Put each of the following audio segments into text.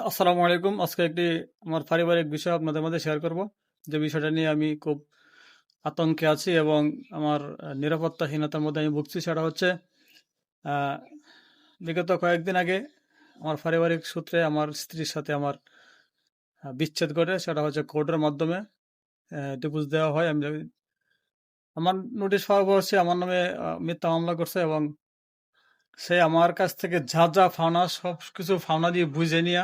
আসসালামু আলাইকুম। আজকে একটি আমার পারিবারিক বিষয় আপনাদের মধ্যে শেয়ার করব। যে বিষয়টা নিয়ে আমি খুব আতঙ্কে আছি এবং আমার নিরাপত্তাহীনতার মধ্যে আমি ভুগছি সেটা হচ্ছে আ বিগত কয়েকদিন আগে আমার পারিবারিক সূত্রে আমার স্ত্রীর সাথে আমার বিচ্ছেদ ঘটে। সেটা হচ্ছে কোর্টের মাধ্যমে ডিভোর্স দেওয়া হয়। আমার নোটিশ পাওয়ার পর সে আমার নামে মিথ্যা মামলা করছে এবং সে আমার কাছ থেকে যা পাওনা সবকিছু পাওনা দিয়ে বুঝে নিয়া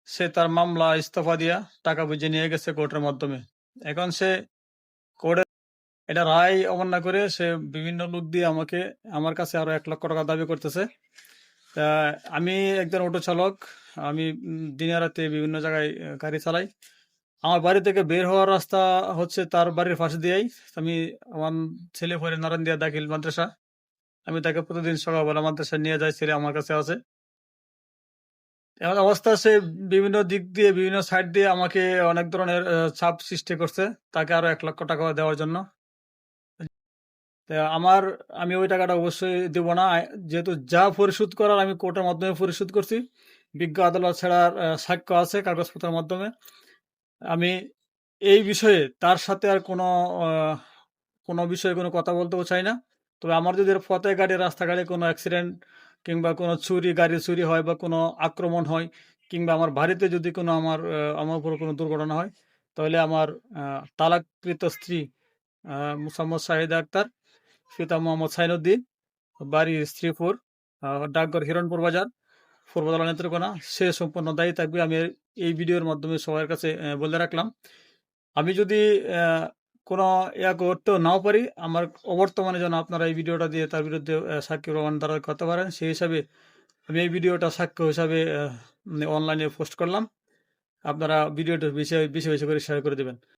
সে তার মামলা ইস্তফা দিয়া টাকা বুঝে নিয়ে গেছে কোর্টের মাধ্যমে। এখন সে কোর্টে এটা রায় অমান্য করে সে বিভিন্ন লোক দিয়ে আমার কাছে আরো 1 লক্ষ টাকা দাবি করতেছে। তা আমি একজন অটো চালক। আমি দিনে রাতে বিভিন্ন জায়গায় গাড়ি চালাই। আমার বাড়ি থেকে বের হওয়ার রাস্তা হচ্ছে তার বাড়ির পাশে দিয়েই। আমি আমার ছেলে পড়ে নারায়ণদিয়া দাখিল মাদ্রাসা। আমি তাকে প্রতিদিন সকালবেলা মাদ্রাসায় নিয়ে যাই, ছেলে আমার কাছে আছে। এমন অবস্থা সে বিভিন্ন দিক দিয়ে বিভিন্ন সাইড দিয়ে আমাকে অনেক ধরনের চাপ সৃষ্টি করছে তাকে আরো 1 লক্ষ টাকা দেওয়ার জন্য। তা আমি ওই টাকাটা অবশ্যই দেব না। যেহেতু যা পরিশোধ করার আমি কোর্টের মাধ্যমে পরিশোধ করছি। বিজ্ঞ আদালত ছাড়ার সাক্ষ্য আছে কাগজপত্রের মাধ্যমে। আমি এই বিষয়ে তার সাথে আর কোনো বিষয়ে কোনো কথা বলতেও চাই না। তবে আমার যদি পথে ঘাটে রাস্তাঘাটে কোনো অ্যাক্সিডেন্ট কিংবা কোনো গাড়ি চুরি হয় বা কোনো আক্রমণ হয় কিংবা আমার বাড়িতে যদি আমার উপর কোনো দুর্ঘটনা হয়, তাহলে আমার তালাককৃত স্ত্রী মোসাম্মদ শাহিদা আক্তার, পিতা মোহাম্মদ সাইনুদ্দিন, বাড়ি শ্রীপুর, ডাকঘর হিরণপুর বাজার, পূর্বতলা নেত্রকোনা, সে সম্পূর্ণ দায়ী থাকবে। আমি এই ভিডিওর মাধ্যমে সবার কাছে বলে রাখলাম। আমি যদি আহ, কোনো করতেও নাও পারি, আমার অবর্তমানে যেন আপনারা এই ভিডিওটা দিয়ে তার বিরুদ্ধে সাক্ষী প্রমাণ দ্বারা করতে পারেন, সেই হিসাবে আমি এই ভিডিওটা সাক্ষ্য হিসাবে অনলাইনে পোস্ট করলাম। আপনারা ভিডিওটা বেশি বেশি বেশি করে শেয়ার করে দেবেন।